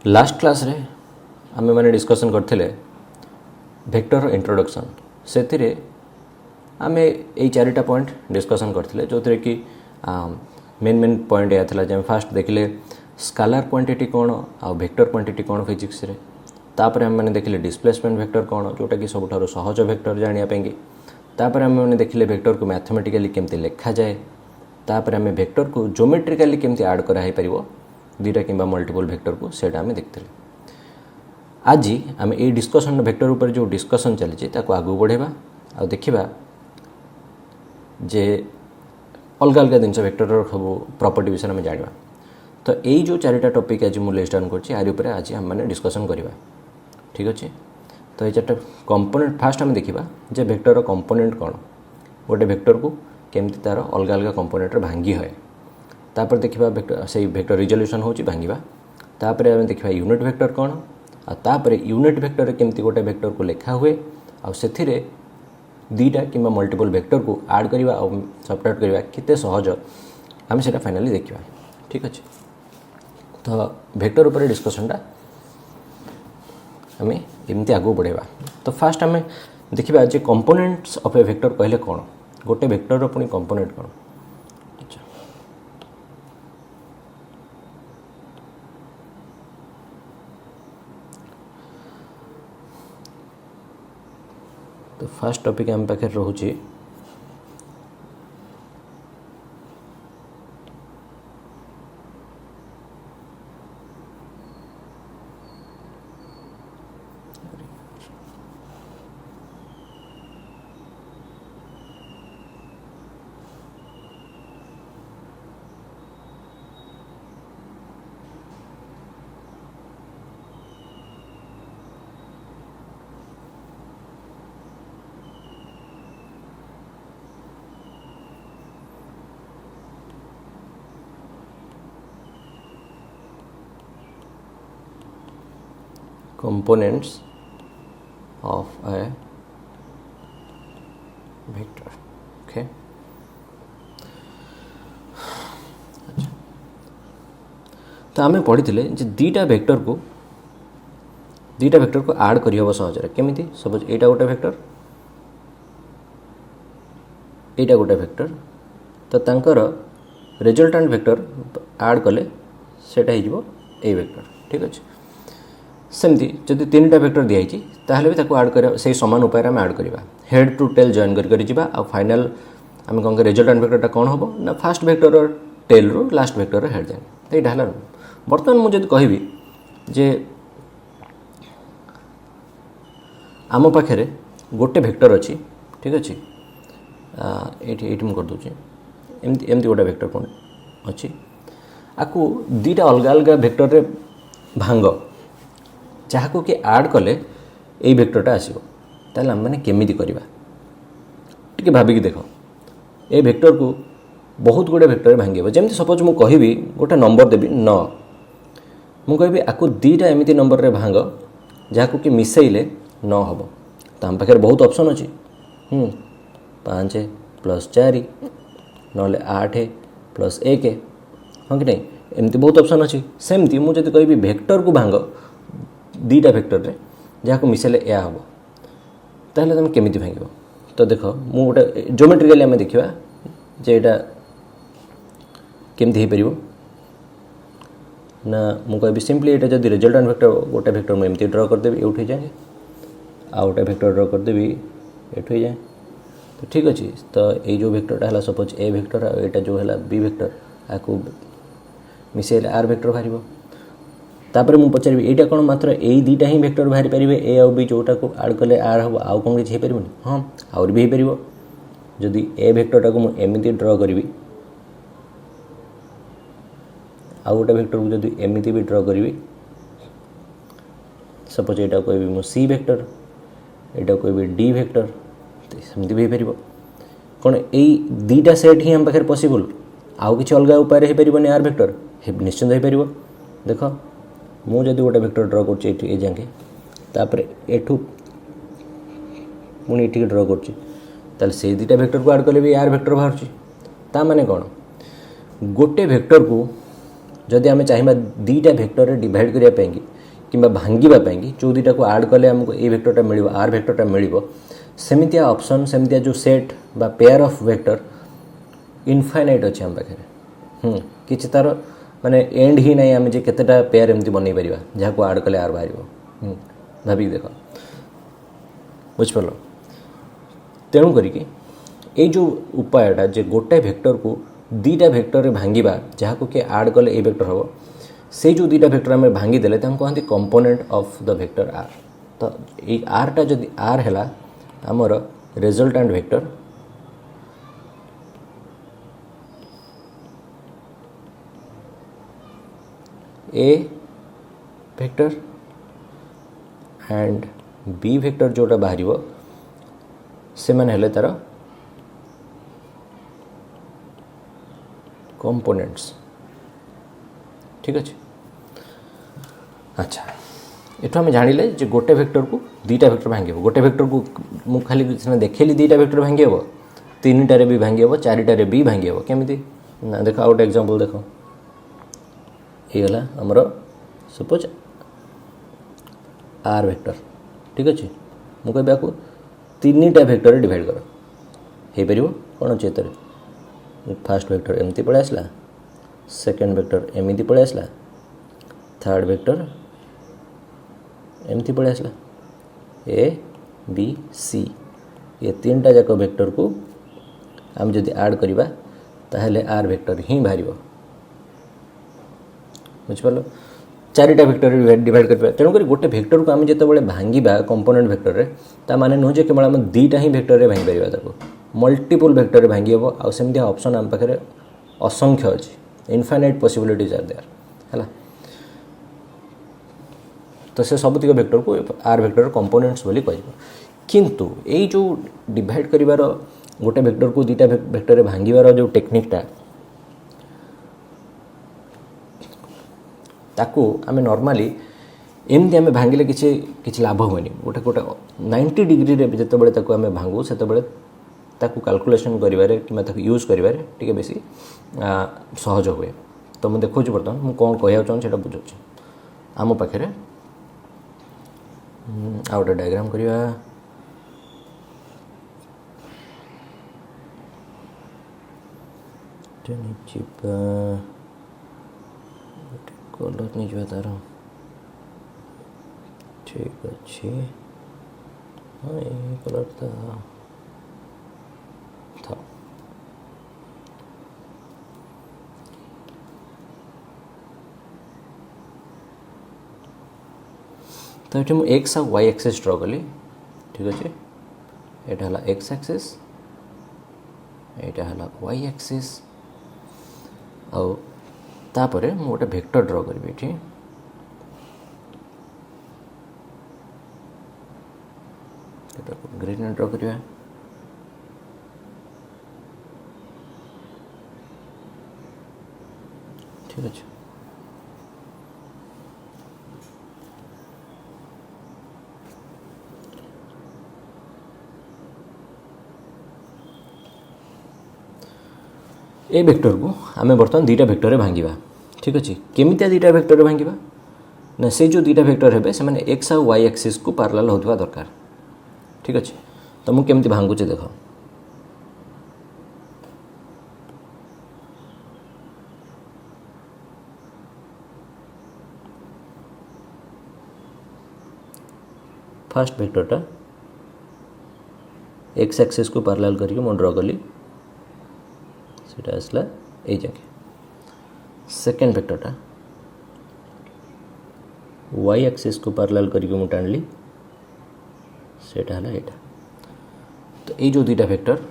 Last class रे आमे माने डिस्कशन करथिले वेक्टर इंट्रोडक्शन से आमे ए चारिटा पॉइंट डिस्कशन करथिले जो कि मेन मेन पॉइंट या थला जे फास्ट देखिले स्केलर क्वांटिटी कोन आ वेक्टर क्वांटिटी कोन फिजिक्स रे तापर हम माने देखिले डिस्प्लेसमेंट वेक्टर कोन जोटा कि सबठारो सहज वेक्टर जानिया पेंगी तापर हम माने देखिले वेक्टर को मैथमेटिकली केमते लिखा जाए तापर हम वेक्टर को ज्योमेट्रिकली केमते ऐड करा है परिबो दुईटा किंबा मल्टीपल वेक्टर को सेटा आम देखते आज आम ये डिस्कसन वेक्टर ऊपर जो डिस्कसन चली ताको आगू बढ़ेबा आ देखिबा जे अलग अलग जिन वेक्टर सब प्रॉपर्टी विषय में जाना तो यही जो चारिटा टॉपिक आज मुझे लिस्ट डाउन कर आज आम मैंने डिस्कसन करवा ठीक अच्छे। तो ये चार्टा कंपोनेंट फास्ट आम देखा जे वेक्टर कंपोनेंट कौन गोटे वेक्टर को केमती तार अलग अलग कंपोनेंट भांगी है तापर देखिबा वेक्टर से वेक्टर रिजोल्यूशन होची भांगीबा तापर आम देखिबा यूनिट वेक्टर कौन आ तापर यूनिट वेक्टर केमती गोटे वेक्टर को लिखा हुए आ सेथिरे दुईटा किंबा मल्टीपल वेक्टर को ऐड करवा और सबट्रैक्ट करवा केते सहज आम सेटा फाइनली देखिबा ठीक अच्छे। तो वेक्टर ऊपर डिस्कशनटा आम एमती आगू बढ़ेबा। तो फास्ट आम देखिबा जे कंपोनेंट्स ऑफ ए वेक्टर कहले कौन गोटे वेक्टर पुणी कंपोनेंट कौन। तो फर्स्ट टॉपिक आम पाखे रोचे components of a vector okay। तो आम पढ़ी थे दुईटा वेक्टर को ऐड कर सहज केमी सपोज एटा गोटे वेक्टर एटा गोटे वेक्टर तो तांकर रिजल्टेंट वेक्टर ऐड कले सेटा हो ए वेक्टर ठीक अच्छे। सेमती जदि तीन टा वेक्टर दिखाई ताहले भी ताको ऐड कर से समान उपाय आम ऐड करवा हेड टू टेल जॉइन कर आ फाइनल आम कौन रिजल्टेंट वेक्टरटा कौन हम ना फास्ट वेक्टर टेल रू लास्ट वेक्टर हेड जाए तो यहाँ है। बर्तमान मुझे कहबी जे आम पाखे गोटे वेक्टर अच्छी ठीक अच्छे ये करदे एमती एमती गोटे वेक्टर कौन अच्छी आपको दुईटा अलग अलग वेक्टर रे भांग जहाँ कि ऐड कले यही वेक्टरटा आसो ताल आम मैंने केमी करवा टी भाविकी देख ए वेक्टर को बहुत गुड़े वेक्टर भांगे जमी सपोज मुझे कहि गोटे नंबर देवी 9 मुझे आपको दुईटा एमती नंबर रे भांग जहाँ कि मिसेले 9 हम तो आम पाखे बहुत ऑप्शन अच्छी 5 + 4 ना 8 + 1 हाँ कि नहीं एमती बहुत ऑप्शन अच्छी। सेमती मुझे कहि वेक्टर को भांग दुईटा वेक्टर रे जहाँ को मिसेले या हम ताहले तुम केमिति भांग। तो देख मु गोटे ज्योमेट्रिकली आम देखा जे एटा केमती हो पार ना मुझे सिंपली यहाँ जब रिजल्टेंट वेक्टर गोटे वेक्टर मुझे एमती ड्र करदेवी ये जाए आ गोटे वेक्टर ड्र करदेवी ये जाए तो ठीक अच्छे। तो ये जो वेक्टरटा है सपोज ए वेक्टर आटा जो है बी वेक्टर आपको मिसेले आर वेक्टर बाहर तापर मुझे पचारि यहाँ कौन मात्र यही दुईटा ही वेक्टर बाहरी पारे ए आउ बी जोटा को ऐड कले आर हम आउ कौन किसी हो पार हाँ आउर भी हो पार जदि ए वेक्टरटा को मुझे एमती ड्र करी आउ गोटे वेक्टर को जब एमती भी ड्र करी सपोज यहाँ कहि मु सी वेक्टर यहाँ कहि डी वेक्टर सेमती भी हो पार कौन यही दुईटा सेट ही आम पाखे पॉसिबल आउ किसी अलग उपाय हो पार आर वेक्टर निश्चिंत हो पार देख मुझे गोटे वेक्टर ड्र कर जाके तापर एठू पुणी ये ड्र कर से दुईटा वेक्टर को ऐड कले भी आर वेक्टर बाहर ता माने कौन गोटे वेक्टर को जदि आम चाहिए दीटा भेक्टर डिवाइड करने कि भांगी जो दुटा को आड कले आमको ए भेक्टरटा मिल आर भेक्टरटा मिल सेमितिया ऑप्शन सेमितिया जो सेट बा पेयर ऑफ वेक्टर इनफाइनाइट अच्छे आम पाखे किसी तार माने एंड ही नहीं आम केतेटा पेयर एमती बनई पार जहाँ को आड कले आर बाहर भाविक देख बुझिपार तेणु करिकी ये जो उपायटा जे गोटे भेक्टर को दीटा भेक्टर भांगा जहाँ को किए आड कले ए भेक्टर हम से जो दुटा भेक्टर आम भांगीदे कहते component of the vector R. तो ये आरटा जदि आर है आमर resultant vector A vector and B vector जोटा बाहर से माने हेले तार कंपोनेंट्स। ठीक अच्छे अच्छा एठू आम जानिले जे गोटे भेक्टर को दीटा भेक्टर भांगे गोटे भेक्टर को मु खाली देखली दीटा भेक्टर भांगे हे तीनटारे भी भांगे हे चारिटारे भी भांगे हे केमिति ना देख आउट एग्जांपल देख ये गला हमर सपोज आर भेक्टर। ठीक अच्छे मु कहबा को तीनटा भेक्टर डिवाइड कर हे परिबो कोन चेतर फर्स्ट भेक्टर एमती पळे आसला सेकेंड वेक्टर एमती पळे आसला थर्ड वेक्टर एमती पळे आसला ए बी सी ये तीनटा जाक वेक्टर को आम जदि ऐड करिबा ताहेले आर वेक्टर ही बाहरिबो बुझिपारलो चारिटा वेक्टर डिवाइड कर तेणुक गोटे भेक्टर को आम जिते भांगा कंपोनेंट भेक्टर रे ता माने नुह जे केवल आम दीटा ही भेक्टर रे भांगी पारिबा ताको मल्टीपल भेक्टर रे भांगी हेबो आ सेमती ऑप्शन आम पाखरे असंख्य अछि इनफाइनाइट पॉसिबिलिटीज आर देयर है। तो से सबुतिक भेक्टर को आर भेक्टर कंपोनेंट्स बोली कह किंतु यही जो डिवाइड करिवार गोटे भेक्टर को दीटा भेक्टर रे भांगिवार जो टेक्निकटा ताकू आम नॉर्मली एमती आम भांगिले किसी लाभ हुए गोटे गोटे 90 डिग्री रे जितेबाला ताकू आम भांगू से कैलकुलेशन करिवारे कि यूज करिवारे टिके बेसी सहज हुए। तो मुझे देखो बर्तमान मुझे कौन कहना चाहूँ से बुझे आम पाखे आ गए डायग्राम करवा कलर नहीं जा तार ठीक अच्छे हाँ ये कलर था तो ये मुझे एक्स आ वाई एक्सिस ड्र कली। ठीक अच्छे यहाँ है एक्स एक्सिस यहाँ है वाई एक्सिस आउे मु गोटे भेक्टर ड्र करी ये ग्रीन ड्र करवा ठीक अच्छे ए भेक्टर को आम बर्तमान दुटा भेक्टर भांगा। ठीक अच्छे केमितिया दुटा भेक्टर भांगा ना से जो दुटा भेक्टर हे से एक्स आ वाई एक्सिस को पैरेलल होता दरकार। ठीक अच्छे तो मुझे केमती भांगुचे देख फर्स्ट भेक्टरटा एक्स एक्सिस को पैरेलल करके मैं ड्र कली सेटा आसला ए जगह सेकेंड भेक्टरटा वाई एक्सिस को पैरेलल करके मैं टाणली सेटा है यहाँ। तो ये जो दुटा भेक्टर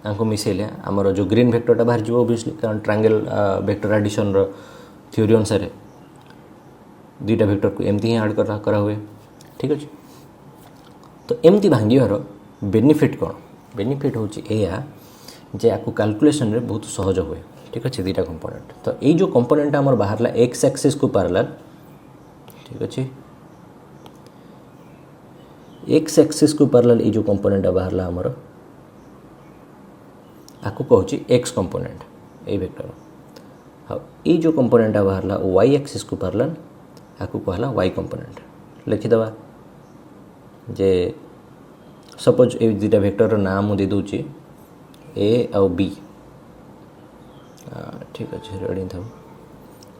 आपको मिसेले आमर जो ग्रीन भेक्टरटा बाहर जो ओबियसली कारण ट्रायंगल भेक्टर एडिशन रो थ्योरी अनुसार दुटा भेक्टर को एमती ही ऐड करा हुए। ठीक अच्छे तो एमती भांगार बेनिफिट कौन बेनिफिट हूँ या जे आपको कैलकुलेशन रे बहुत सहज हुए। ठीक अच्छे दुटा कंपोनेंट तो ये जो कंपोनेंट आमर बाहर एक्स एक्सिस को पैरेलल। ठीक अच्छे एक्स एक्सिस को पैरेलल ये जो कंपोनेंट बाहर आमर आपको कहूँ एक्स कंपोनेंट ए वेक्टर हाँ ये जो कंपोनेंट बाहर वाई एक्सिस को पार्लाल आपको कहला वाई कंपोनेंट लिखिदबा जे सपोज ये दुटा वेक्टर ना मुझे दूची ए आउ बी ठीक अच्छे रेडी था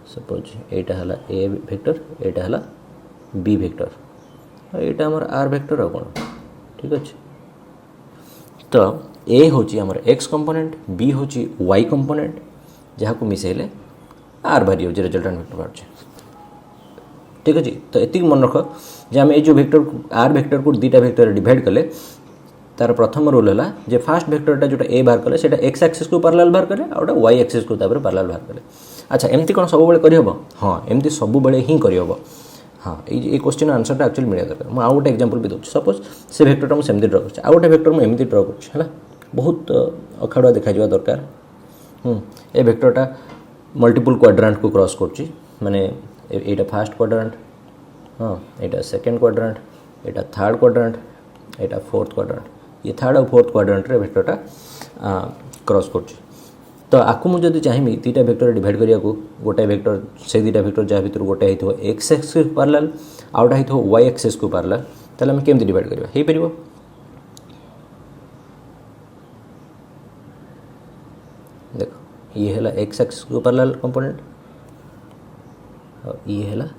सपोज एटा हला ए वेक्टर एटा हला बी वेक्टर एटा हमर आर वेक्टर आ कौन ठीक अच्छे तो ए होची हमर एक्स कंपोनेंट बी होची वाई कंपोनेंट जहाँ को मिसेले आर बाहरी हो रिजल्टेंट वेक्टर बाहर ठीक अच्छे तो एति मन रख जे आम जो वेक्टर आर वेक्टर को दुटा वेक्टर डिवाइड कले तार प्रथम रूल है जे फास्ट वेक्टरटा जो ए बाहर कले सेटा एक्स एक्सिस को पैरेलल बाहर कले आउटा वाई एक्सिस को तापर पैरेलल बाहर कले अच्छा एमती कौन सब बेले करहब हाँ एमती सब बेले ही करहब हाँ ये क्वेश्चन आंसरटा एक्चुअली मिलवा दरकार मुझे आउ गोटे एग्जांपल भी दूसरी सपोज से वेक्टरटा मुझे सेमती ड्र कर आउ गोटे वेक्टर मुझे एमती ड्र कर बहुत अखाड़ुआ देखा दरकार ए वेक्टरटा मल्टीपल क्वाड्रांट को क्रॉस कर माने एटा फर्स्ट क्वाड्रांट हाँ एटा सेकंड क्वाड्रांट एटा थर्ड क्वाड्रांट एटा फोर्थ क्वाड्रांट ये थर्ड और फोर्थ क्वाड्रांट रे वेक्टरटा क्रॉस कर तो आपको मुझे चाहिए दुटा वेक्टर डिवाइड करिया को गोटे वेक्टर से दुटा वेक्टर जहाँ भर गोटे होइथो एक्स एक्सिस को पैरेलल आउटा होइथो वाई एक्सिस को पैरेलल ताले हम केमती डिवाइड करिया हे परिबो देखो ये है एक्स एक्सिस को पैरेलल कंपोनेंट और ये है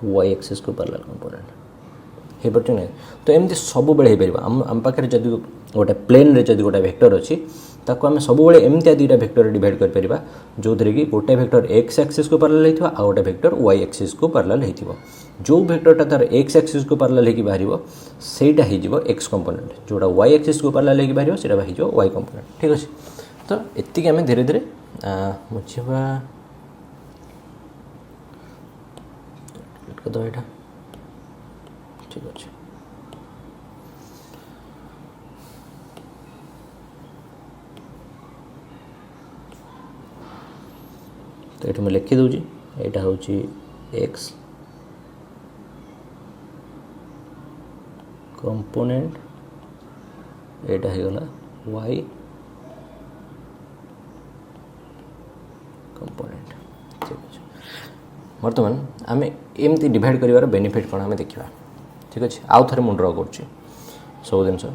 वाई एक्सिस को पैरेलल कंपोनेंट हे परछु नै तो एमती सब बेले हे परिबा हम पाखरे जदि गोटे प्लेन रे जदि गोटे वेक्टर अछि ताको आम सब बेले एमती दुटा वेक्टर डिवाइड कर परिबा जो थरे कि गोटे वेक्टर एक्स एक्सिस को पैरेलल हेतिबा आ गोटे वेक्टर वाई एक्सिस को पैरेलल हेतिबा जो वेक्टरटा तार एक्स एक्सिस को पैरेलल हेकि बाहरिबो सेटा हेजिबो एक्स कंपोनेंट जोटा वाई एक्सिस को पैरेलल हेकि बाहरिबो सेटा हेजिबो वाई कंपोनेंट ठीक अछि तो एतिक आम धीरे धीरे मुझिबा तो एटा ठीक अच्छे तो ये मुझे लिखी दूची यहाँ हूँ एक्स कंपोनेंट यहाँ हो गला वाई कंपोनेंट ठीक अच्छे बर्तमान आम एमती डिवाइड कर बेनिफिट कौन आम देखा ठीक अच्छे आउ थे मुझे ड्र कर सब जिनस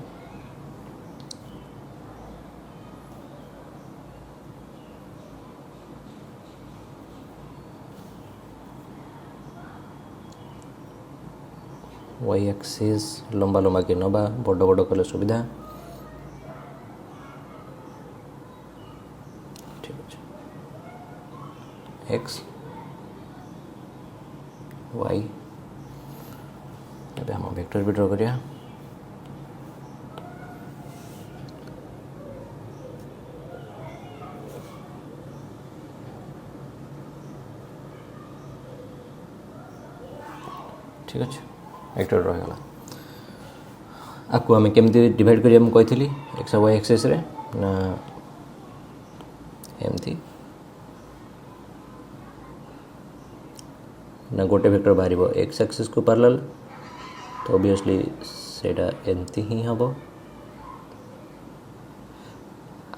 वाई एक्सिस लंबा लंबा के नबा बड़ बड़ कले सुविधा ठीक अच्छे एक्स वाई अब हम वेक्टर भी ड्र करिया ठीक अच्छे वेक्टर ड्र होगा आपको आम केमती डिवाइड करिया मु कही एक्स वाई एक्सिस रे ना एमती ना गोटे वेक्टर बाहर एक्स एक्सिस को पैरेलल तो ऑब्वियसली सेटा एमती ही हम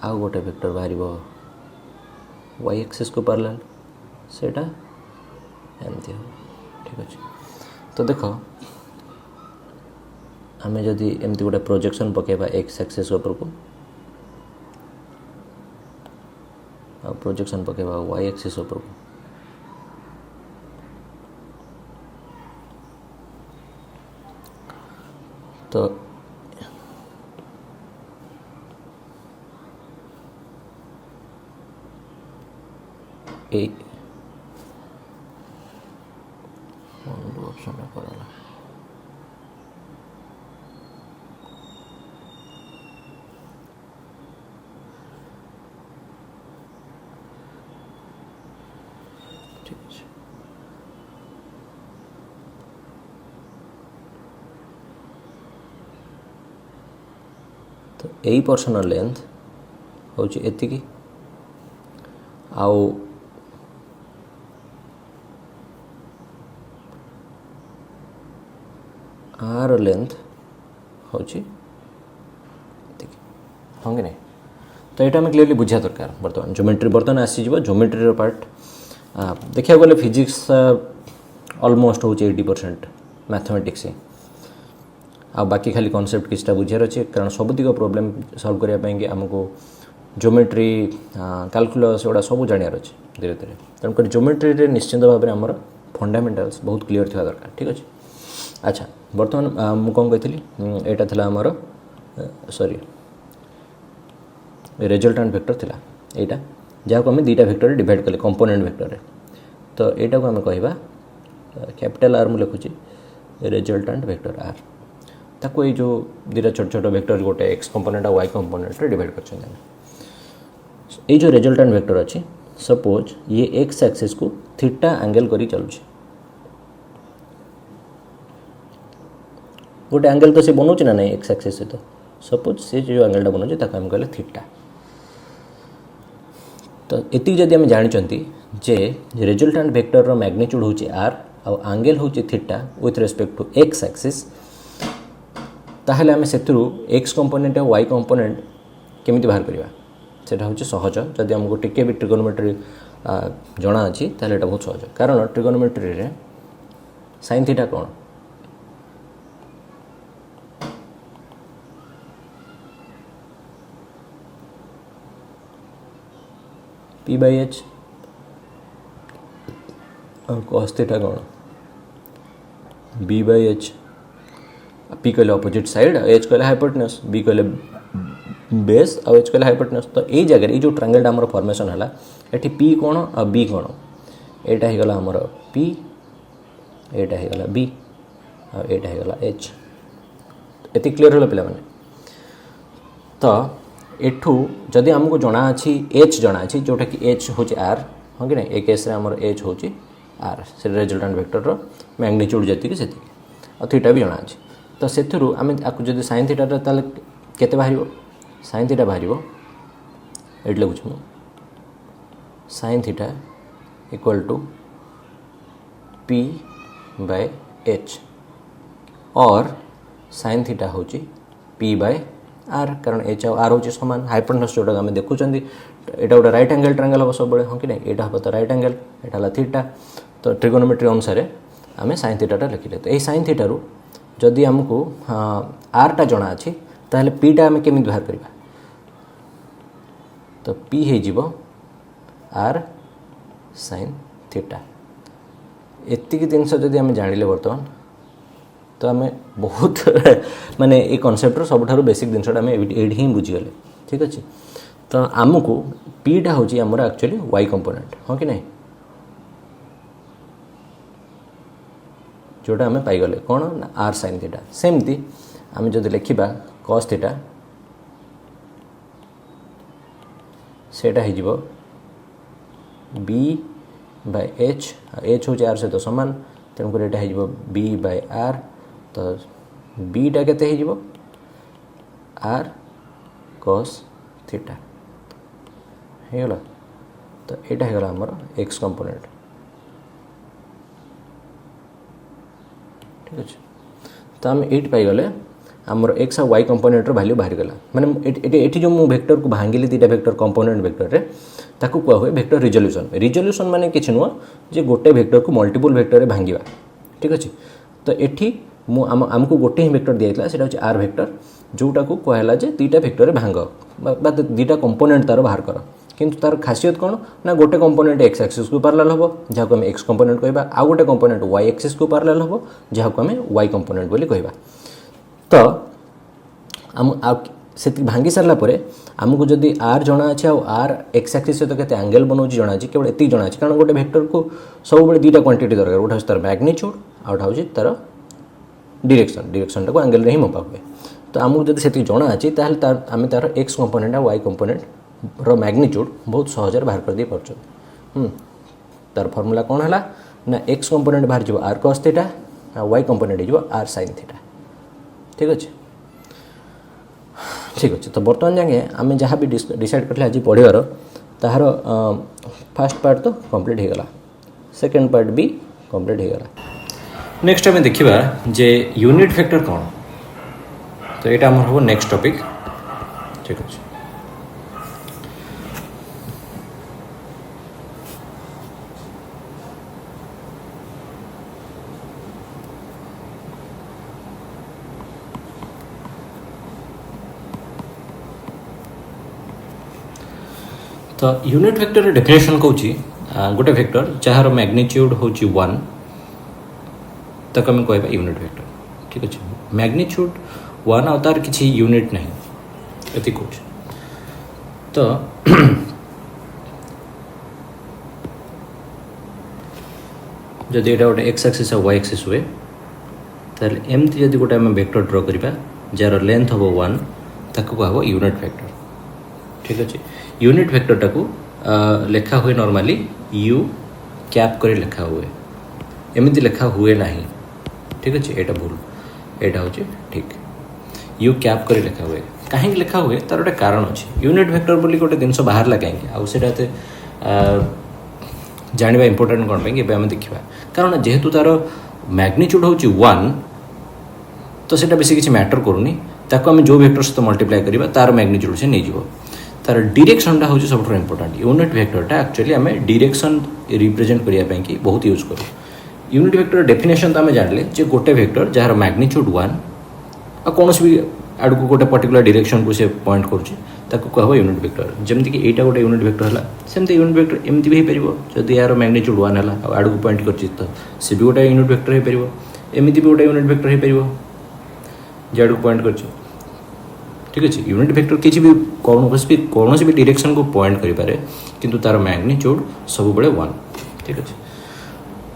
आउ गोटे वेक्टर बाहर वाई एक्सिस को पैरेलल सेटा एमती हम ठीक अच्छे तो देख आम जदि एमती गोटे प्रोजेक्शन पकेबा एक्स एक्सिस ऊपर को आ प्रोजेक्शन पकेबा वाई एक्सिस ऊपर को तो ऑप्शन कराला ठीक है तो यही पर्सन लेंथ हूँ एतिकी आउ आर लेंथ हूँ हाँ कि नहीं तो यहाँ आम क्लीयरली बुझा दरकार बर्तमान ज्योमेट्री बर्तमान आसीज ज्योमेट्री पार्ट देखा गले फिजिक्स ऑलमोस्ट हो 80% मैथमेटिक्स आ बाकी खाली कॉन्सेप्ट किसटा बुझार अच्छे कारण सबुतिक प्रोब्लेम सॉल्व करने आमको ज्योमेट्री कैलकुलस एगुड़ा सब जानार अच्छे धीरे धीरे तेणुक ज्योमेट्री निश्चिंत भाव में आमर फंडामेंटल्स बहुत क्लीयर थी दरकार ठीक अच्छे। अच्छा बर्तमान मुझे कौन कही यहाँ था आमर सॉरी रिजल्टेंट वेक्टर थिला एटा जहाँ को आम दुईटा वेक्टर डिवाइड कले कंपोनेंट वेक्टर तो यहाँ को आम कह कैपिटल आर मुझे लिखुची रिजल्टेंट वेक्टर आर ताको ये जो दुईटा छोट छोट वेक्टर गोटे एक्स कंपोनेंट और वाई कंपोनेंट डिवाइड कर जो रिजल्टेंट वेक्टर अच्छी सपोज ये एक्स एक्सिस को थीटा एंगल करी चलुची गोटे एंगल तो से बनाऊँ ना नहीं एक्स एक्सिस सहित सपोज से जो एंगलटा बनाऊँ ताको आम कहले थीटा तो एति जदि आम जानते जे रिजल्टेंट वेक्टर रो मैग्नीट्यूड होची आर और एंगल होची theta with respect to X axis ताहले आम से एक्स कंपोनेंट और वाई कंपोनेंट केमिति बाहर करवा सेटा हूँ सहज जदि आमको टिके भी ट्रिगोनोमेट्री जना अच्छी ताहले एटा बहुत सहज कारण ट्रिगोनोमेट्री रे साइन थीटा कौन पी बाई एच और कॉस थीटा कौन बी बाई एच पी कहले अपोजिट साइड एच कहले हाइपोटेन्यूज बी कहले बेस और एच कहले हाइपोटेन्यूज तो यही जगह जो ट्रायंगल आमर फॉर्मेशन है ये पी कौन और बी कौन यहाँ होगला आमर पी यहाँ होगला बी और यहाँ होगला एच ये क्लीयर है पे तो एठू जदि आमको जना अच्छी एच जना अच्छी जोटा कि एच हूँ आर हाँ कि नहीं एक केस आमर एच हूँ आर से रिजल्टेंट वेक्टर रो मैग्नीट्यूड जी से और थीटा भी जना अच्छी तो से आम जब साइन थीटा केते बाहर साइन थीटा बाहर ये लिखुँ sine theta equal to P by H और साइन थीटा हूँ पी बाय आर कारण एच आर हूँ सामान हाइपोटेन्यूज जोटा आम देखुं यहाँ गोटे राइट एंगल ट्रायंगल हम सब हाँ कि नहीं यहाँ हम तो राइट एंगल यहाँ थीटा तो ट्रिगोनोमेट्री अनुसार आम साइन थीटाटा लिखिले तो यही साइन थीटारू जदि आमको आरटा जना अच्छी ताहले पीटा आम केमी बाहर करवा तो पी हो आर साइन थीटा एतिक जिनस जदि आम जानिले बर्तमान तो आम बहुत माने ये कॉन्सेप्टर सबुठारु बेसिक जिनसा आम ये ही बुझीगले ठीक अच्छे। तो आमको पीटा हूँ आमर एक्चुअली वाई कंपोनेंट हाँ कि नहीं जोटा आम पाइगले कौन ना आर साइन थीटा सेमती आम जब लिखा कॉस थीटा सेटा हो बी बाय एच एच हूँ आर सहित सामान तेणुक यहाँ हो बी बाय आर तो बीटा केते हो आर कॉस थीटा होगला तो यहाँ होगला आमर एक्स कंपोनेंट ठीक अच्छे। तो आम ये पाइगले आमर एक्स और वाई कंपोनेंटर वैल्यू बाहर गला माने ये जो मु वेक्टर को भांगिली दुईटा वेक्टर कंपोनेंट वेक्टर रे ताकू कुआ हुए वेक्टर रिजोल्यूशन रिजोल्यूशन माने किछि नुआ जे गोटे वेक्टर को मल्टीपल वेक्टर रे भांगिबा ठीक अच्छे। तो एठी आमको गोटे ही वेक्टर दिया सेटा होछि आर वेक्टर जोटा को कहला जे दुईटा वेक्टर रे भांग बा दुईटा कंपोनेंट तार बाहर कर किंतु तार खासियत कौन ना गोटे कंपोनेंट एक्स एक्सिस को पैरेलल हम जहाँ को आम एक्स कंपोनेंट कहबा आ गोटे कंपोनेंट वाई एक्सिस को पैरेलल हम जहाँ को आम वाई कंपोनेंट बोली कहबा तो आम से भांगी सारा आमको जदि आर जना अच्छे आर एक्स एक्सिस सहित केते एंगल बनाऊँ जना अच्छे केवल एति जना अच्छे कारण गोटे वेक्टर को सब दुईटा क्वांटिटी दरकार गोटे हूँ तार मैग्नीट्यूड आउटा हूँ तार डायरेक्शन टाक एंगल रे ही मपा हुए तो आमको जब से जना अच्छी आम तार एक्स कंपोनेंट और वाई कंपोनेंट रो मैग्नीट्यूड बहुत सहज बाहर कर दी पार्छ तार फर्मूला कौन है ना एक्स कंपोनेंट बाहर जो आर कॉस थीटा और वाई कंपोनेंट हो आर साइन थीटा ठीक अच्छे ठीक अच्छे। तो बर्तमान जाए आम जहाँ भी डिसाइड करले आज पढ़ार तार फास्ट पार्ट तो कंप्लीट हो गला सेकेंड पार्ट भी कंप्लीट हो गला। नेक्स्ट आम देखा जे यूनिट वेक्टर कौन तो यहाँ आम हम नेक्स्ट टॉपिक ठीक अच्छे। तो यूनिट वेक्टर डेफिनेशन कौन गोटे वेक्टर जार मैग्निट्यूड हूँ 1 तक आम कह यूनिट वेक्टर ठीक अच्छे मैग्निट्यूड 1 आ तार किसी यूनिट नहीं ये कौच तो जदि यहाँ गोटे एक्स एक्सिस और वाई एक्सिस हुए ताल एमती जदि गोटे आम वेक्टर ड्र करवा जार लेंथ हम 1 ताको कह यूनिट वेक्टर ठीक अच्छे यूनिट वेक्टर टाको लेखा हुए नॉर्मली यू कैप कर लेखा हुए एमती लेखा हुए ना ठीक अच्छे यहाँ भूल यहाँ हूँ ठीक यू कैप कर लेखा हुए कहीं लेखा हुए तार गोटे कारण अच्छे यूनिट वेक्टर बोली गोटे जिन बाहर कहीं आते जानवा इंपोर्टेंट कौन पे आम देखा कारण जेहेतु तार मैग्निट्यूड हूँ 1 तो सेटा बेसी किसी मैटर करूनी ताको आम जो वेक्टर सहित मल्टीप्लाई करवा तार मैग्निट्यूड से नहीं जीव तार डिरेक्शनटा हूँ सब इंपोर्टेंट यूनिट वेक्टरटा एक्चुअली आम डिरेक्शन रिप्रेजेंट करने की बहुत यूज करूँ यूनिट वेक्टर डेफिनेशन तो आम जानले जे गोटे वेक्टर जार मैग्निट्यूड 1 आ कौन भी आड़ को गोटे पर्टिकुलर डिरेक्शन को से पॉइंट कह यूनिट वेक्टर जमती कि यहाँ गोटे यूनिट वेक्टर है सेमती यूनिट वेक्टर एमती भी हो पार जदि यार मैग्निट्यूड 1 है आड़ को पॉइंट कर तो सी भी गोटे यूनिट वेक्टर हो पार एमती भी गोटे यूनिट वेक्टर हो पार जे आड़ को पॉइंट कर ठीक अच्छे यूनिट वेक्टर किसी भी कौन भी डिरेक्शन को पॉइंट करें किंतु तार मैग्निट्यूड सब बड़े 1 ठीक अच्छे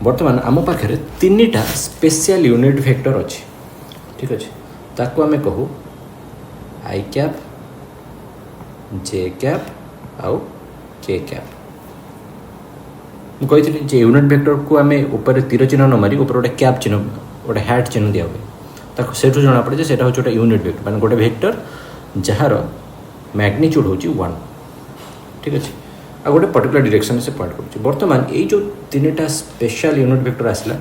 बर्तमान आम पाखे 3टा स्पेशल यूनिट वेक्टर अच्छे ठीक अच्छे ताको आमे कहू आई कैप जे कैप आउ के कैप मुझे जे यूनिट वेक्टर को आम ऊपर तीर चिन्ह न मारी ऊपर गोटे कैप चिन्ह गोटे हैट चिन्ह दिया हुए ताको सेठू जना पड़े से हूँ गोटे यूनिट वेक्टर माने गोटे वेक्टर जार मैग्निट्यूड हूँ 1 ठीक अच्छे आ गोटे पर्टिकुलर डायरेक्शन से पॉइंट कर बर्तमान ये जो 3टा स्पेशल यूनिट वेक्टर आसला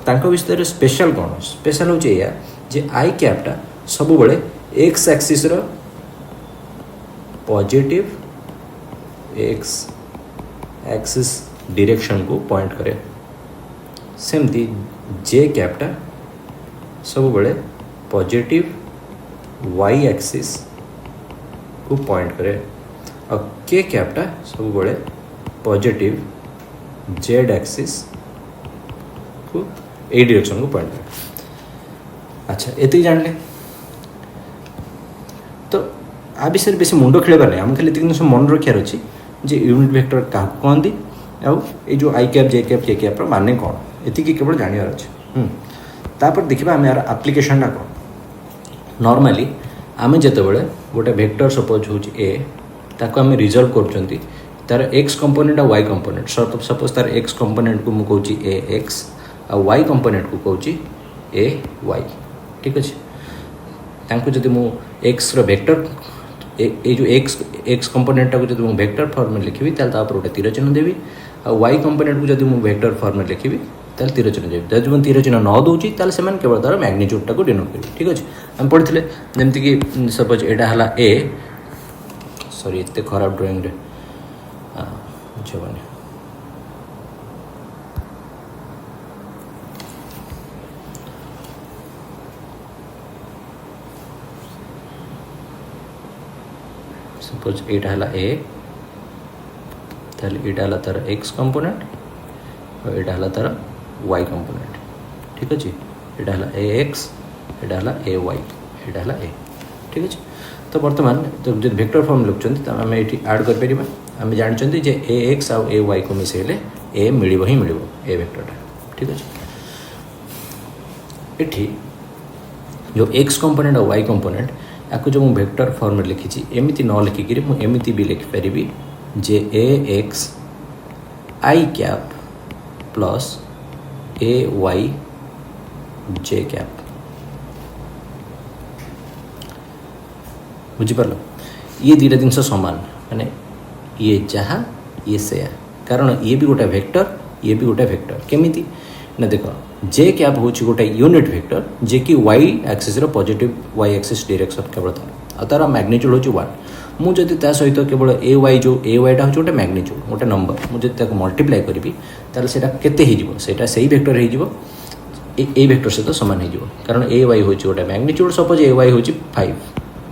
तांको विषय स्पेशल कौन स्पेशल हूँ या जे आई कैपटा सब बड़े एक्स एक्सिस रो पॉजिटिव एक्स एक्सिस डायरेक्शन को पॉइंट करे सेमती जे कैपटा सब बड़े पॉजिटिव वाई एक्सिस को पॉइंट करे और के कैपटा सब बड़े पॉजिटिव जेड एक्सिस को ए डायरेक्शन को पॉइंट करे अच्छा ये जानले तो आ विषय बेसी मुंड खेलबार नहीं आम खाली जिन मन रखार अच्छी जे यूनिट वेक्टर क्या कहती आउ ये जो आई कैप जे कैप के कैप माने कौन ये केवल जानवर अच्छे तापर देखा आम यार आप्लिकेशनटा कौन नॉर्मली आम जितेबाला गोटे वेक्टर सपोज हूँ ए ताको आम रिजल्व कर तार एक्स कंपोनेंट और वाई कंपोनेंट सपोज तार एक्स कंपोनेंट को मुझे कहूँ ए एक्स और वाई कंपोनेंट को कहूँ ए वाई ठीक अच्छे तांको जदि मु एक्स रो वेक्टर ए जो एक्स कंपोनेंटा को जब मुझे वेक्टर फॉर्म में लिखी तापर गोटे तीर चिन्ह देवी और वाई कंपोनेंट को जब मुझे वेक्टर फॉर्म में लिखी ताल तीर चिन्ह देवी जब मुझे तीर चिन्ह न दूसरी ताल से केवल तार मैग्निट्यूडटा को डिनोट करेंगे ठीक अच्छे आम पढ़ी जमीक सपोज यहाँ है ए सॉरी एत खराब ड्राइंग बुझे सपोज यहाँ है ए यहाँ है तार एक्स कंपोनेंट और यहाँ है तार वाई कंपोनेंट ठीक अच्छे यहाँ है ए एक्स यहाँ है ए वाई यहाँ है ए ठीक अच्छे तो बर्तमान तो जो वेक्टर फॉर्म लिखुं तो आम ये आड कर आम जानते जे ए एक्स आउ ए वाई को मिसेले ए मिल ही मिल ए वेक्टरटा ठीक अच्छे ये जो एक्स कंपोनेंट और वाई कंपोनेंट आपको जो मुझे वेक्टर फॉर्म में लिखी एमती न लिखिकी मुझे भी लिखिपारि जे ए X I cap plus A Y J cap बुझिपार ये दुटा जिन सामान माने ये जहाँ ये से कारण ये भी गोटे वेक्टर ये भी गोटे वेक्टर केमिति ना देख जे कैप हूँ गोटे यूनिट वेक्टर जे कि Y axis positive Y axis direction केवल तार मैग्निट्यूड हूँ 1 मुझे सहित केवल ए वाई जो ए वाईटा हूँ गोटे मैग्निट्यूड गोटे नंबर मुझे मल्टीप्लाई करी ताल से सही वेक्टर हो ए वेक्टर सहित सामान हो कारण ए वाई हूँ गोटे मैग्निट्यूड सपोज ए वाई हूँ 5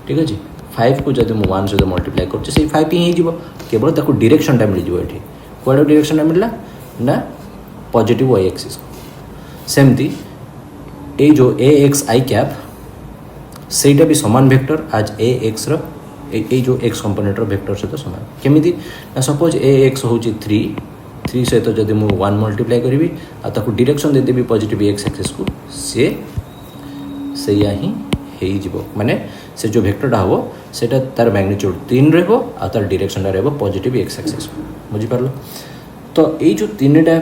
ठीक अच्छे 5 को जब मुझे 1 सहित मल्टीप्लाई कर 5 ही हो केवल ताको डायरेक्शनटा मिल जाए ये कौन डायरेक्शनटा मिलला ना पॉजिटिव वाई एक्सिस सेमती ए जो ए एक्स आई कैप सेटा भी समान वेक्टर आज ए एक्स रो ए जो एक्स कंपोनेंट रो वेक्टर सहित समान केमिति ना सपोज ए एक्स हूँ 3 सहित जब मुझे 1 मल्टीप्लाई करी ताको डायरेक्शन दे देबी पॉजिटिव एक्स एक्सिस को सी सैया ही माने से जो वेक्टरटा हम सेटा तार मैग्नीट्यूड 3 रहिबो आ तार डायरेक्शनटा रहिबो पॉजिटिव एक्स एक्सिस बुझी पारलो तो ये जो 3टा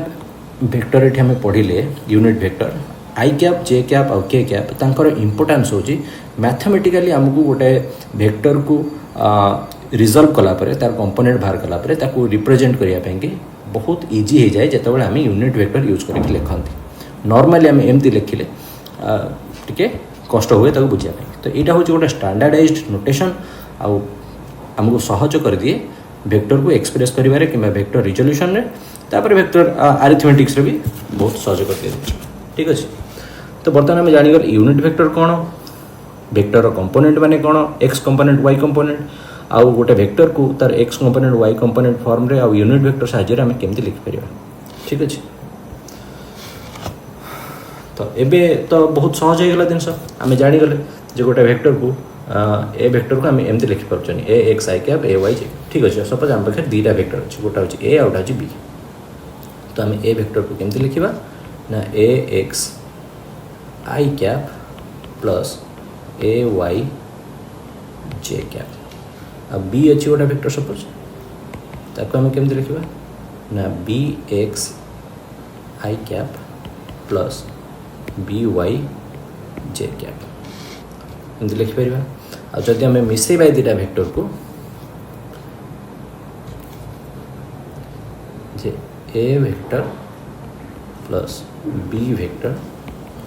वेक्टर ये हमें पढ़िले यूनिट वेक्टर आई कैप जे कैप और के कैप तांकर इंपोर्टेंस होची मैथमेटिकली आमको गोटे वेक्टर को रिजल्व कलापर तार कंपोनेंट बाहर कलापर ताको रिप्रेजेंट करिया पेंगे बहुत इजी हो जाए जितेबाला आम यूनिट वेक्टर यूज करके लिखती नॉर्मली आम एमती लिखिले टिके कष्ट हुए ताको बुझापी तो यहाँ हूँ गोटे स्टैंडर्डाइज्ड नोटेशन आमको सहज कर दिए वेक्टर को एक्सप्रेस करिबारे कि वेक्टर रिजोल्यूशन रे तापर वेक्टर अरिथमेटिक्स रे भी बहुत सहज कर दिए ठीक अच्छे तो बर्तमान आम जानीगल यूनिट वेक्टर कौन वेक्टर कंपोनेंट माने कौन एक्स कंपोनेंट वाई कंपोनेंट आउ गोटे वेक्टर को तार X component Y component form रे आउ यूनिट वेक्टर साहाय्य आम केमती लिखि परिबा ठीक अच्छे तो एबे तो बहुत सहज हो गला जिनस आम जानीगले जे गोटे वेक्टर को ए वेक्टर को आम एमती लिखि पार्छन A X I cap A Y J ठीक अच्छे सपोज आम पाखे 2टा वेक्टर अच्छे गोटा हूँ ए आउटा हूँ बी तो आम ए वेक्टर को केमती लिखा ना ए X I cap plus A Y J cap अब बी अच्छी गोटा वेक्टर सपोज ताको आम केमती लिखा ना B x I cap plus B Y J cap एमती लिखिपर आदि आम मिसेबा 2टा वेक्टर को जे ए वेक्टर प्लस बी वेक्टर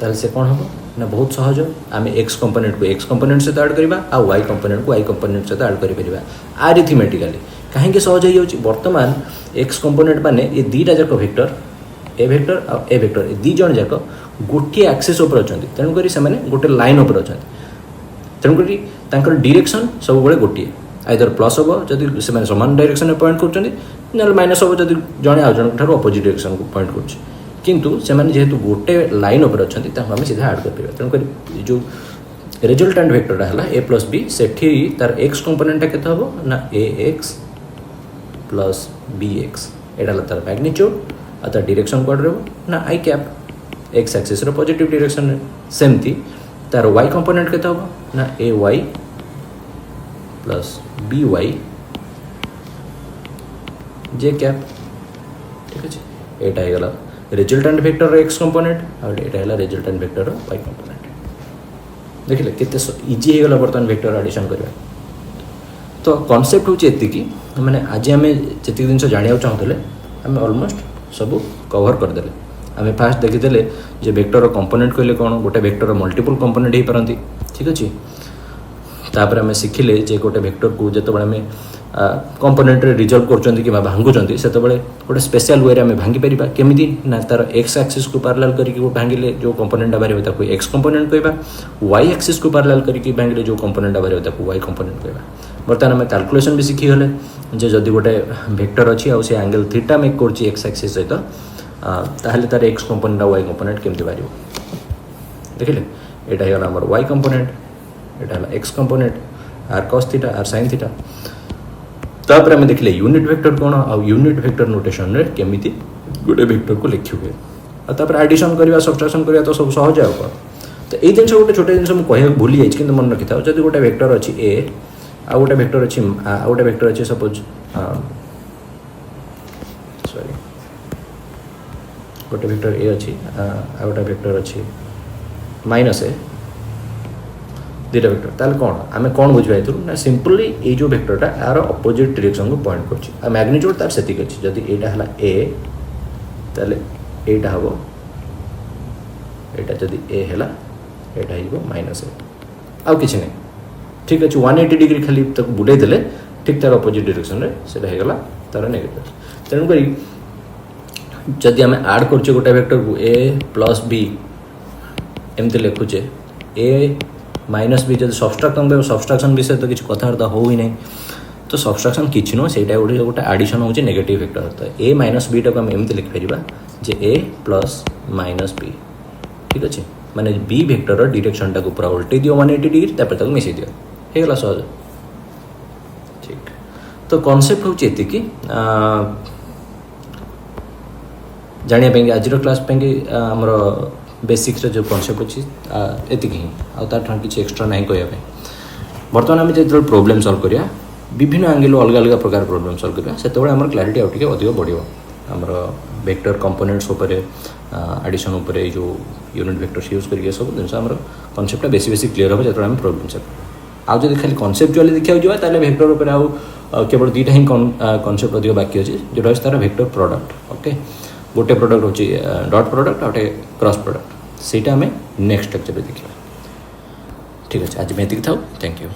ताल से कौन हम ना बहुत सहज आम एक्स कंपोनेंट सहित ऐड करवा आ वाई कंपोनेंट को वाई कंपोनेंट सहित ऐड कर आरिथमेटिकाली कहीं सहज हो जाऊँगी बर्तमान एक्स कंपोनेंट माने ये 2टा जाक वेक्टर ए वेक्टर ए 2 जन जाक गोटे एक्सिस उपर अच्छा तेणुक से गोटे लाइन उपर अच्छा तेणुक डायरेक्शन सब बड़े गोटे आइदर प्लस हम जब से सामान डायरेक्शन में पॉइंट कर माइनस हम जब जड़े आउ जन अपोजिट डायरेक्शन को पॉइंट कर किंतु से जेहेतु गोटे लाइन उपर अच्छा आम सीधा ऐड कर तेणुक जो रिजल्टांट वेक्टरटा है ए प्लस बी से तार एक्स कंपोनेंटा केते हम ना ए एक्स प्लस बी एक्स एटा तार मैग्नीट्यूड आ तार डायरेक्शन कौन रहो ना आई कैप एक्स एक्सिस रो पॉजिटिव डायरेक्शन सेमती तार वाई कंपोनेंट केते हम ना ए वाई प्लस बी वाई जे कैप ठीक अच्छे एटा हो गला रिजल्टेंट वेक्टर एक्स कंपोनेंट और एटा है रिजल्टेंट वेक्टर वाई कंपोनेंट देखिले केते इजी हो गला बर्तमान वेक्टर एडिशन करबा तो कॉन्सेप्ट होची एतिकी माने आज आम जी जिन जाना चाहूले आम ऑलमोस्ट सब कवर करदे आम फास्ट देखीदे जे वेक्टर कंपोनेंट कहले कौन गोटे वेक्टर मल्टीपल कंपोनेंट हो पारती ठीक अच्छे तापर आम शिखिले जे गोटे वेक्टर को जिते आम कंपोनेंट रिजल्व कर भांगुंट से गोटे स्पेशल वे आम भांगी पार केमी ना तार एक्स एक्सिस को पारालाल करके भांगिले जो कंपोनेंटा बाहर एक्स कंपोनेंट कहवा वाई एक्सिस को पारालाल करके भांगिले जो कंपोनेंटा बाहर वाई कंपोनेंट कहवा बर्तमान आम कैलकुलेशन भी शिखीगले जे जदि गोटे वेक्टर अच्छी आउ से एंगल थीटा मेक कर एक्स एक्सिस सहित ताहले तार एक्स कंपोनेंट वाई कंपोनेंट केमती बाहर देखिले यहाँ होगा आम वाई कंपोनेंट यहाँ है X component R cos theta R sine theta तापर आम देखिले यूनिट वेक्टर कौन आ यूनिट वेक्टर नोटेशन रे केमिति गोटे वेक्टर को लिखि हुए तापर एडिशन करवा सब्ट्रैक्शन करवा तो सब सहज आ कौन तो ये जिन गोटे छोटे जिन मुझे भूली जाइए कि मन रखी था जब गोटे वेक्टर अच्छी ए आ गोटे वेक्टर अच्छी आ गोटे वेक्टर अच्छी सपोज सॉरी गोटे वेक्टर ए अच्छी आ गोटे वेक्टर अच्छी माइनस ए 2टा वेक्टर ताल कौन आम कौन बुझे ना सिंपली ये जो वेक्टरटा यार अपोजिट डायरेक्शन को पॉइंट कर मैग्नीट्यूड तार सेतिक अच्छी जदि एटा है ए ताले एटा हम एटा जदि ए है एटा हो माइनस ए आउ किसी नहीं ठीक अच्छे 180 डिग्री खाली तक बुले देले ठीक तार अपोजिट डायरेक्शन रे सेटा हो गला तार नेगेटिव तेणुक जदि आम ऐड कर गोटे वेक्टर को ए प्लस बी एमती लिखुचे ए माइनस बी जब सबस्ट्राक्शन सबस्ट्राक्शन विषय तो किसी कथबार्ता हो ही नहीं तो सबस्ट्राक्शन किसी नुह से गोटे गोटे आडिशन हो नेगेटिव वेक्टर तो ए माइनस बी टाक आम एमती लिखिपर जे ए प्लस माइनस बी ठीक अच्छे माने बी वेक्टर डायरेक्शन टाक पूरा उल्टे दियो 180 डिग्री तापर ताको मिसई दियो हेगला सहज ठीक तो कॉन्सेप्ट हूँ ये जानापी आज क्लास आमर बेसिक्स जो कॉन्सेप्ट अच्छी एति ही आठ किसी एक्सट्रा ना कहवाई बर्तमान आम जो प्रोब्लेम सॉल्व करिया विभिन्न एंगल अलग अलग प्रकार प्रोब्लेम सॉल्व करिया से आमर क्लारिटी आउ टिके अधिक बढ़ियो आमर वेक्टर कंपोनेंट्स उपरे एडिशन उपरे जो यूनिट वेक्टर्स यूज करिए सब जिन आमर कॉन्सेप्ट बेसी बेसी क्लियर हो जो आम प्रोब्लेम सॉल्व आउ जब खाली कॉन्सेप्चुअली देखा जाए ताले वेक्टर उपर आउ केवल दुईटा ही कॉन्सेप्ट अधिक बाकी अच्छे जोटा तार वेक्टर प्रोडक्ट ओके गोटे प्रोडक्ट होची डॉट प्रोडक्ट आउ गोटे क्रॉस प्रोडक्ट सेटा आम नेक्स्ट लेक्चर देखा ठीक अच्छे आज मैं ये था थैंक यू।